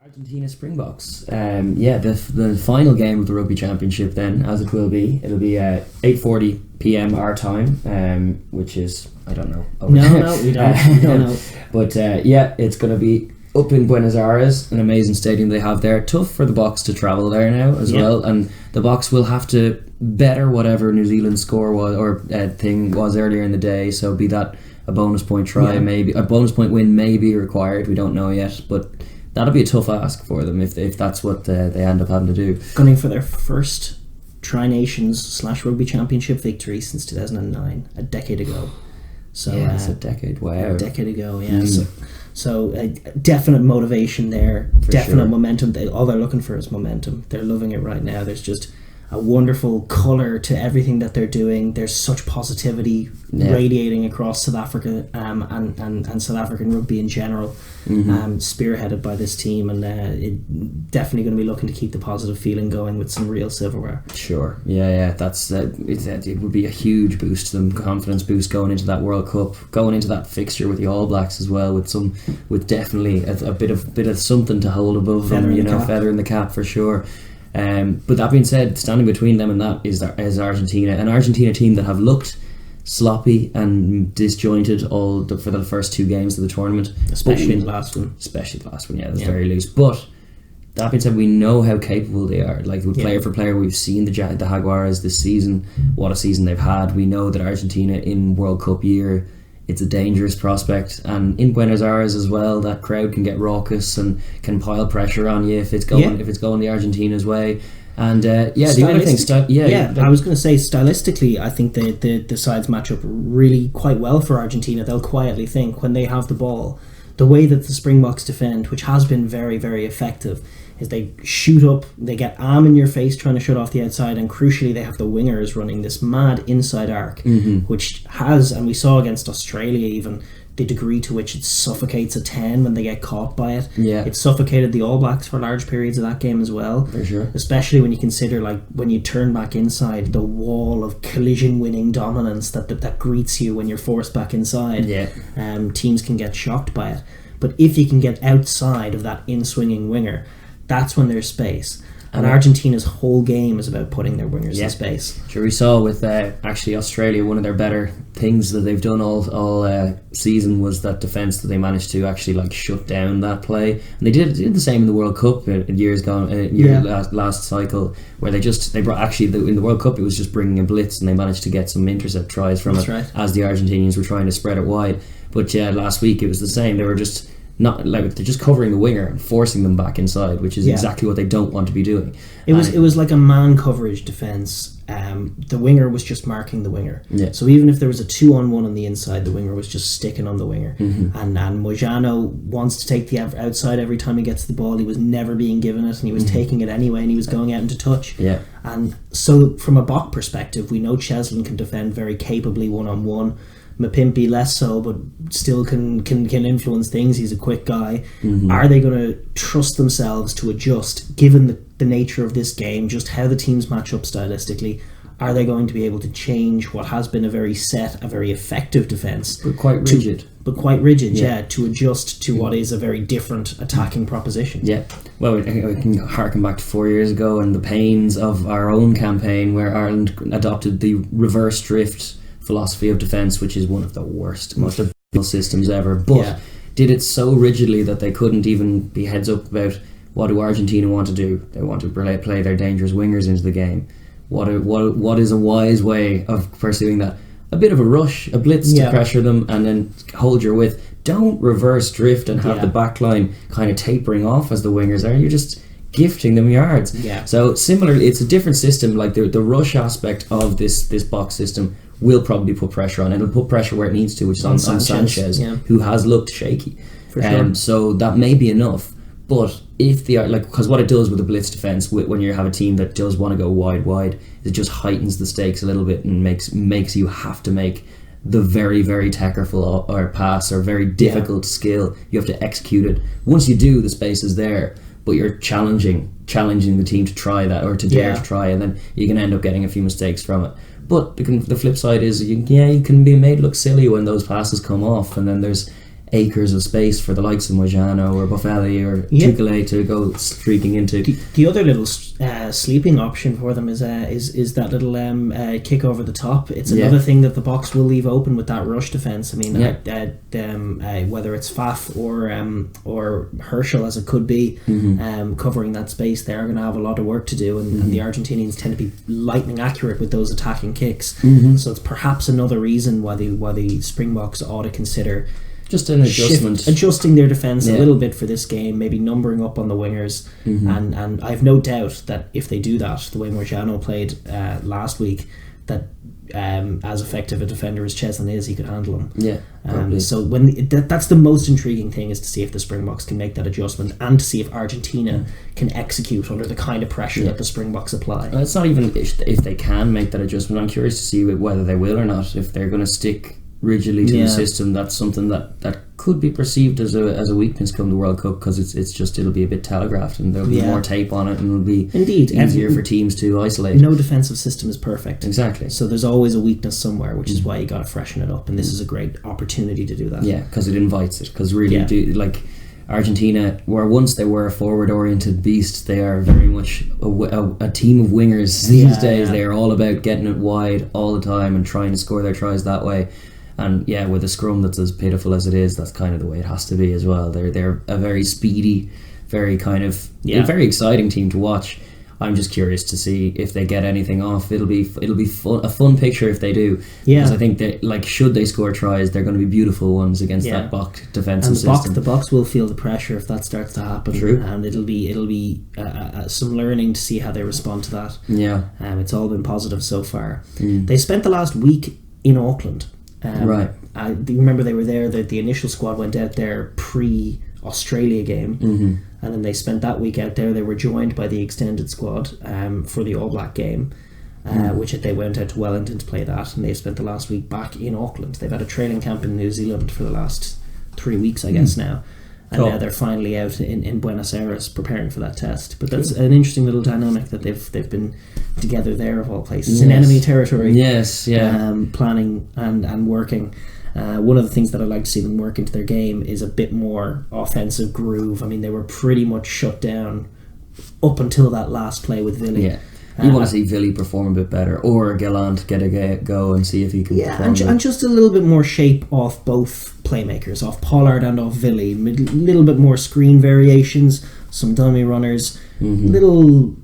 Argentina Springboks. The final game of the Rugby Championship then, as it will be. It'll be at 8:40 p.m. our time, which is, I don't know. No, we don't know. But it's going to be up in Buenos Aires, an amazing stadium they have there. Tough for the Boks to travel there now as well, and the Boks will have to better whatever New Zealand's score was or thing was earlier in the day. So be that a bonus point try, maybe a bonus point win may be required. We don't know yet, but that'll be a tough ask for them if that's what they end up having to do. Gunning for their first Tri-Nations / Rugby Championship victory since 2009, a decade ago. So it's a decade. Wow, a decade ago. Yeah. So definite motivation there, definite momentum. All they're looking for is momentum. They're loving it right now. There's just a wonderful colour to everything that they're doing. There's such positivity radiating across South Africa and South African rugby in general, spearheaded by this team, and it definitely going to be looking to keep the positive feeling going with some real silverware. Sure, that's it would be a huge boost to them, confidence boost going into that World Cup, going into that fixture with the All Blacks as well, with definitely a bit of something to hold above them, feather in the cap for sure. But that being said, standing between them and that is Argentina, an Argentina team that have looked sloppy and disjointed for the first two games of the tournament, especially the last one. That's very loose. But that being said, we know how capable they are. Like player for player, we've seen the Jaguares this season. What a season they've had. We know that Argentina in World Cup year, it's a dangerous prospect, and in Buenos Aires as well, that crowd can get raucous and can pile pressure on you if it's going the Argentina's way. And the other thing, I was going to say, stylistically, I think the sides match up really quite well for Argentina. They'll quietly think when they have the ball. The way that the Springboks defend, which has been very, very effective, is they shoot up, they get arm in your face trying to shut off the outside, and crucially they have the wingers running this mad inside arc, which has, and we saw against Australia even, the degree to which it suffocates a 10 when they get caught by it. It suffocated the All Blacks for large periods of that game as well. For sure. Especially when you consider, like, when you turn back inside, the wall of collision-winning dominance that greets you when you're forced back inside. Teams can get shocked by it. But if you can get outside of that in-swinging winger, that's when there's space. And Argentina's whole game is about putting their wingers in space. Sure, we saw with actually Australia, one of their better things that they've done all season was that defence that they managed to actually shut down that play. And they did the same in the World Cup last cycle, where they brought in the World Cup it was just bringing a blitz, and they managed to get some intercept tries from as the Argentinians were trying to spread it wide. But last week it was the same. They were just they're just covering the winger and forcing them back inside, which is exactly what they don't want to be doing. It was like a man coverage defence. The winger was just marking the winger. So even if there was a 2-on-1 on the inside, the winger was just sticking on the winger. And Mojano wants to take the outside every time he gets the ball. He was never being given it, and he was taking it anyway, and he was going out into touch. And so from a Bok perspective, we know Cheslin can defend very capably one-on-one. Mapimpi less so, but still can influence things. He's a quick guy. Are they going to trust themselves to adjust, given the nature of this game, just how the teams match up stylistically? Are they going to be able to change what has been a very effective defence, but quite rigid, to adjust to what is a very different attacking proposition? Well, we can harken back to 4 years ago and the pains of our own campaign, where Ireland adopted the reverse drift philosophy of defence, which is one of the worst, most abysmal systems ever, but did it so rigidly that they couldn't even be heads up about what do Argentina want to do. They want to play their dangerous wingers into the game. What is a wise way of pursuing that? A bit of a rush, a blitz to pressure them, and then hold your width. Don't reverse drift and have the back line kind of tapering off as the wingers are. You're just gifting them yards. So similarly, it's a different system. Like the rush aspect of this box system will probably put pressure on. It'll put pressure where it needs to, which is on Sanchez, who has looked shaky. For sure. So that may be enough. But if because what it does with the blitz defense, when you have a team that does want to go wide, it just heightens the stakes a little bit and makes you have to make the very, very technical or pass or very difficult skill. You have to execute it. Once you do, the space is there, but you're challenging the team to try that or to dare to try, and then you can end up getting a few mistakes from it. But the flip side is you can be made look silly when those passes come off, and then there's acres of space for the likes of Mojano or Boffelli or Tuchele to go streaking into. The other little sleeping option for them is that little kick over the top. It's another thing that the Boks will leave open with that rush defence. I mean, whether it's Faf or Herschel, as it could be, covering that space, they're going to have a lot of work to do, and the Argentinians tend to be lightning accurate with those attacking kicks. So it's perhaps another reason why the Springboks ought to consider just an adjustment, adjusting their defence a little bit for this game, maybe numbering up on the wingers, and I've no doubt that if they do that, the way Mojano played last week, that as effective a defender as Cheslin is, he could handle him. So that's the most intriguing thing, is to see if the Springboks can make that adjustment, and to see if Argentina can execute under the kind of pressure that the Springboks apply. It's not even if they can make that adjustment. I'm curious to see whether they will or not. If they're going to stick rigidly to the system, that's something that could be perceived as a weakness come the World Cup, because it'll be a bit telegraphed, and there'll be more tape on it, and it'll be easier for teams to isolate. No defensive system is perfect. Exactly. So there's always a weakness somewhere, which is why you got to freshen it up, and this is a great opportunity to do that. Yeah, because it invites it. Because really, like Argentina, where once they were a forward-oriented beast, they are very much a team of wingers these days. They are all about getting it wide all the time and trying to score their tries that way. And with a scrum that's as pitiful as it is, that's kind of the way it has to be as well. They're a very speedy, very kind of a very exciting team to watch. I'm just curious to see if they get anything off. It'll be a fun picture if they do. Because I think that, should they score tries, they're going to be beautiful ones against that Bok defensive system. The Boks will feel the pressure if that starts to happen. True. And it'll be some learning to see how they respond to that. Yeah. It's all been positive so far. They spent the last week in Auckland. Right. I remember they were there. The initial squad went out there pre-Australia game, and then they spent that week out there. They were joined by the extended squad for the All Black game, which they went out to Wellington to play that, and they spent the last week back in Auckland. They've had a training camp in New Zealand for the last 3 weeks, I guess now. And now they're finally out in Beunos Aires preparing for that test. But that's an interesting little dynamic that they've been together there, of all places, in enemy territory. Planning and working. One of the things that I like to see them work into their game is a bit more offensive groove. I mean, they were pretty much shut down up until that last play with Vili. Yeah. You want to see Vili perform a bit better, or Gallant get a go and see if he can perform. And just a little bit more shape off both playmakers, off Pollard and off Vili. A little bit more screen variations, some dummy runners, little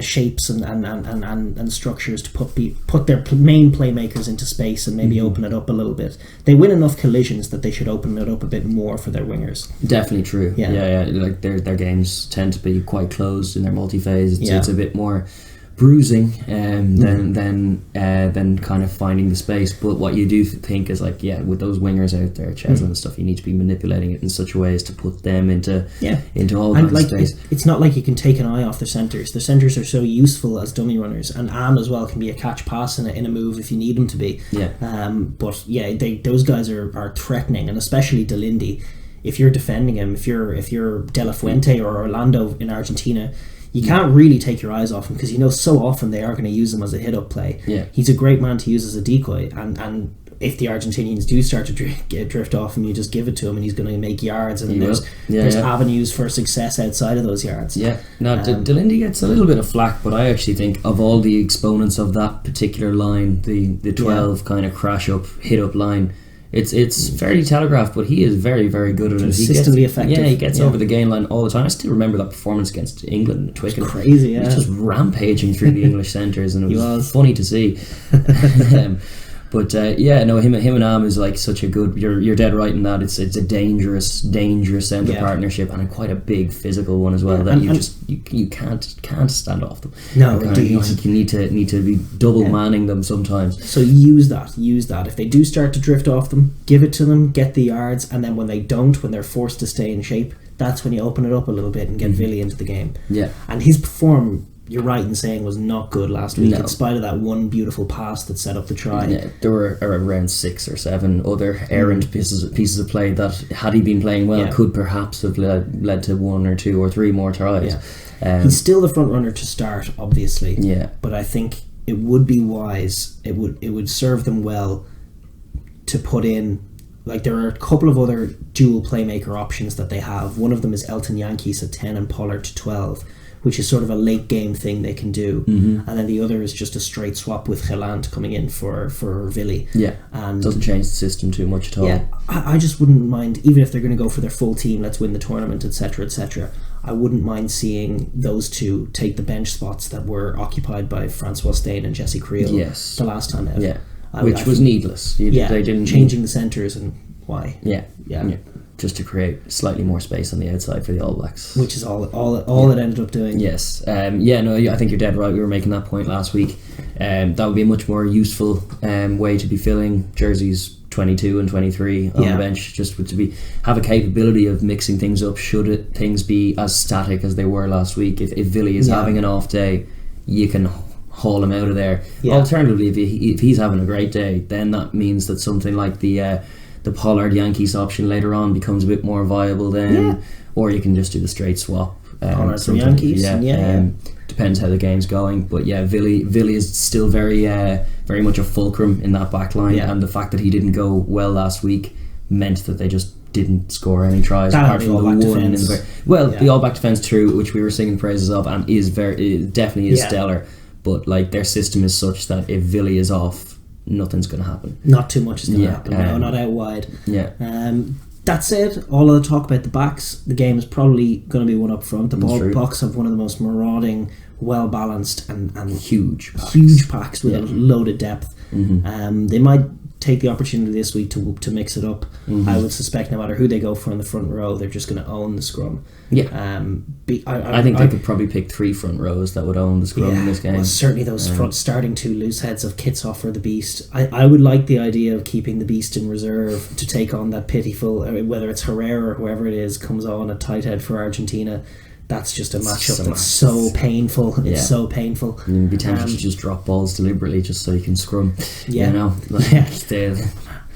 shapes and structures to put their main playmakers into space and maybe open it up a little bit. They win enough collisions that they should open it up a bit more for their wingers. Definitely true. Yeah. Like their games tend to be quite closed in their multi-phase. It's a bit more bruising than kind of finding the space. But what you do think is with those wingers out there, Cheslin and stuff, you need to be manipulating it in such a way as to put them into all that space. It's not like you can take an eye off their centres. Their centres are so useful as dummy runners, and Anne as well can be a catch pass in a move if you need them to be. Those guys are threatening, and especially Delindi. If you're defending him, if you're De La Fuente or Orlando in Argentina, you can't really take your eyes off him, because so often they are going to use him as a hit-up play. He's a great man to use as a decoy, and if the Argentinians do start to drift off him, you just give it to him and he's going to make yards, and there's avenues for success outside of those yards. Delindi gets a little bit of flack, but I actually think of all the exponents of that particular line, the 12 kind of crash-up, hit-up line, It's fairly telegraphed, but he is very, very good at it. Consistently effective. Yeah, he gets over the gain line all the time. I still remember that performance against England at Twickenham. It's crazy, He was just rampaging through the English centres, and it was funny to see. But him and Am is such a good. You're dead right in that. It's a dangerous centre partnership, and quite a big physical one as well. That you can't stand off them. No, you need to be double manning them sometimes. So use that. If they do start to drift off them, give it to them, get the yards, and then when they don't, when they're forced to stay in shape, that's when you open it up a little bit and get Vili into the game. Yeah, and his form, you're right in saying, was not good last week, in spite of that one beautiful pass that set up the try. Yeah, there were around 6 or 7 other errant pieces of play that, had he been playing well, could perhaps have led to 1 or 2 or 3 more tries. He's still the front runner to start, obviously. Yeah, but I think it would be wise. It would serve them well to put in like there are a couple of other dual playmaker options that they have. One of them is Elton Yankees at 10 and Pollard to 12, which is sort of a late game thing they can do. And then the other is just a straight swap with Gelant coming in for Villy. Yeah, and doesn't change the system too much at all. Yeah, I just wouldn't mind, even if they're going to go for their full team, let's win the tournament, etc., etc. I wouldn't mind seeing those two take the bench spots that were occupied by Francois Steyn and Jesse Creel the last time out. Yeah, which was needless. They didn't changing the centres and why. Yeah. Just to create slightly more space on the outside for the All Blacks, which is all it ended up doing. Yes. I think you're dead right. We were making that point last week. That would be a much more useful way to be filling jerseys 22 and 23 on the bench, just to have a capability of mixing things up should things be as static as they were last week. If Villy is having an off day, you can haul him out of there. Alternatively, if he's having a great day, then that means that something like the Pollard Yankees option later on becomes a bit more viable then, or you can just do the straight swap. Pollard from Yankees, depends how the game's going, but Villy is still very much a fulcrum in that back line, and the fact that he didn't go well last week meant that they just didn't score any tries apart from the one defense. The all back defense, true, which we were singing praises of, and is definitely stellar, but like their system is such that if Villy is off, nothing's going to happen. Not too much is going to happen. No, not out wide. Yeah. That said, all of the talk about the backs, the game is probably going to be one up front. The Boks have one of the most marauding, well balanced and huge packs with a load of depth. They might take the opportunity this week to mix it up. I would suspect no matter who they go for in the front row, they're just going to own the scrum. I think they could probably pick 3 front rows that would own the scrum in this game. Well, certainly those front starting 2 loose heads of Kitsoff or the Beast. I would like the idea of keeping the Beast in reserve to take on that pitiful, whether it's Herrera or whoever it is, comes on at tight head for Argentina. That's just a matchup that's so painful. It's so painful. You'd be tempted to just drop balls deliberately just so you can scrum.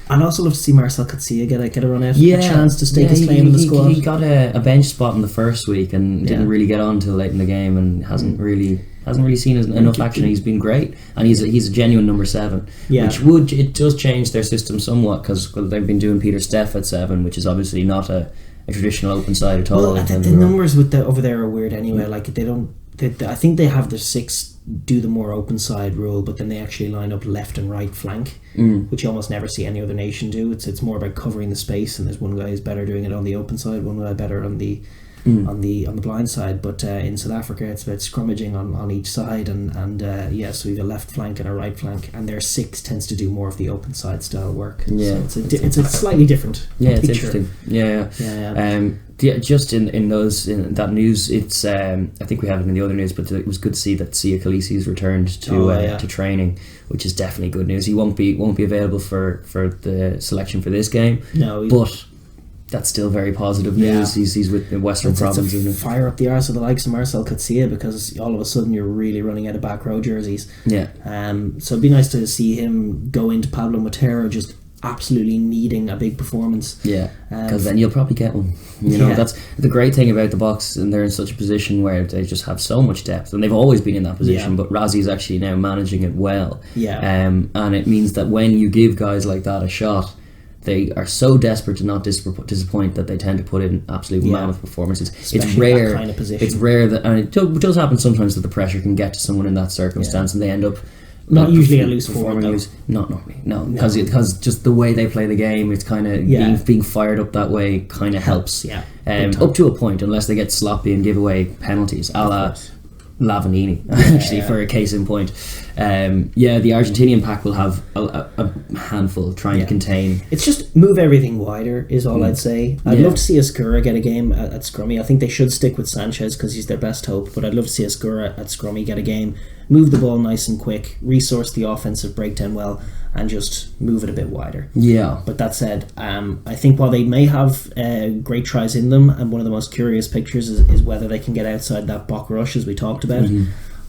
I'd also love to see Marcel Coetzee get a run out, a chance to stake his claim in the squad. He got a bench spot in the first week and didn't really get on till late in the game and hasn't really seen enough action. He's been great, and he's a genuine number 7, which does change their system somewhat because they've been doing Peter Steff at 7, which is obviously not a traditional open side at all. Well, the numbers with over there are weird anyway. Like they don't. I think they have their 6 do the more open side rule, but then they actually line up left and right flank, which you almost never see any other nation do. It's more about covering the space, and there's one guy who's better doing it on the open side, one guy better on the blind side. But in South Africa, it's about scrummaging on each side, and so we have a left flank and a right flank, and their 6 tends to do more of the open side style work. So it's a slightly different picture. It's interesting. Just in that news, it's I think we have it in the other news, but it was good to see that Sia Khaleesi's returned to training, which is definitely good news. He won't be available for the selection for this game, but that's still very positive news. He's with the Western Province. Fire up the arse of the likes of Marcel Coetzee, because all of a sudden you're really running out of back row jerseys. So it'd be nice to see him go into Pablo Montero just absolutely needing a big performance, because then you'll probably get one. That's the great thing about the Boks, and they're in such a position where they just have so much depth, and they've always been in that position, but Rassie is actually now managing it well, and it means that when you give guys like that a shot, they are so desperate to not disappoint that they tend to put in absolute mammoth performances. Especially it's rare that kind of position. It's rare that, and it does happen sometimes, that the pressure can get to someone in that circumstance, and they end up not usually a loose forward, not normally, because just the way they play the game, it's kind of being fired up that way kind of helps. Up to a point, unless they get sloppy and give away penalties, a la Lavanini, actually, for a case in point. The Argentinian pack will have a handful trying to contain. It's just move everything wider is all I'd say. I'd love to see Escura get a game at Scrummy. I think they should stick with Sanchez because he's their best hope, but I'd love to see Escura at Scrummy get a game, move the ball nice and quick, resource the offensive breakdown well, and just move it a bit wider. But that said, I think while they may have great tries in them, and one of the most curious pictures is whether they can get outside that Bok rush, as we talked about.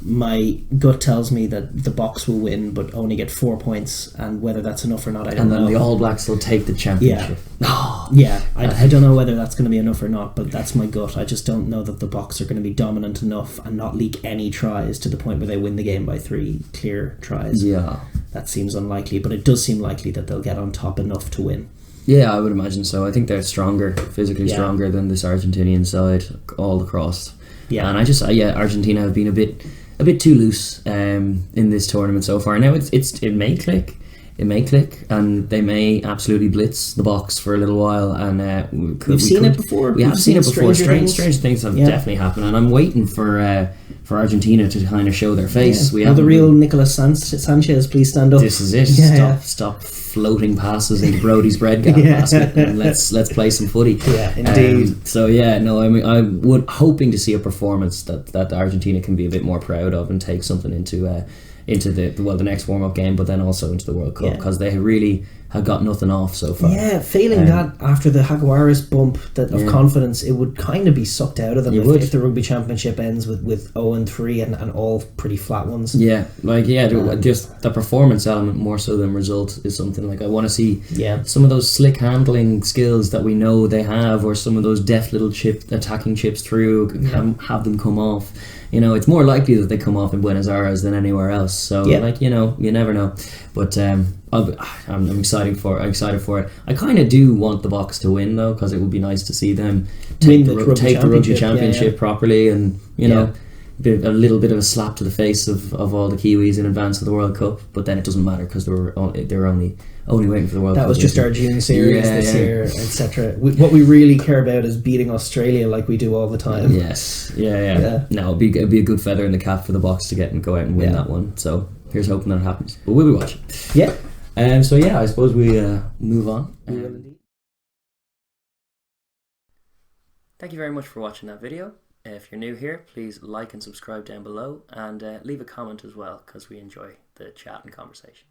My gut tells me that the Boks will win, but only get 4 points, and whether that's enough or not, I don't know. And then the All Blacks will take the championship. I don't know whether that's going to be enough or not, but that's my gut. I just don't know that the Boks are going to be dominant enough and not leak any tries to the point where they win the game by 3 clear tries. That seems unlikely, but it does seem likely that they'll get on top enough to win. Yeah, I would imagine so. I think they're physically stronger than this Argentinian side all across. Yeah, and Argentina have been a bit too loose in this tournament so far. Now it may click. It may click, and they may absolutely blitz the box for a little while. And we've seen it before. We have seen it before. Strange things have definitely happened, and I'm waiting for Argentina to kind of show their face. We have the real Nicolas Sanchez. Please stand up. This is it. Stop floating passes into Brody's bread basket, and let's play some footy. Yeah, indeed. I'm hoping to see a performance that Argentina can be a bit more proud of and take something into the next warm-up game, but then also into the World Cup, because they really have got nothing off so far. Yeah, failing that after the Jaguares bump of confidence, it would kind of be sucked out of them if the Rugby Championship ends with 0-3 and all pretty flat ones. Yeah, just the performance element more so than result is something like I want to see. Some of those slick handling skills that we know they have, or some of those deft little attacking chips through, have them come off. It's more likely that they come off in Buenos Aires than anywhere else. So, you never know. But I'm excited for it. I kind of do want the Boks to win, though, because it would be nice to see them take the Rugby Championship properly, and, a little bit of a slap to the face of all the Kiwis in advance of the World Cup. But then it doesn't matter, because they were only waiting for the World Cup. That was just our June series this year, etc. What we really care about is beating Australia like we do all the time. Yes, yeah. No, it'd be a good feather in the cap for the Boks to go out and win that one. So here's hoping that happens. But we'll be watching. Yeah. I suppose we move on. Thank you very much for watching that video. If you're new here, please like and subscribe down below, and leave a comment as well, because we enjoy the chat and conversation.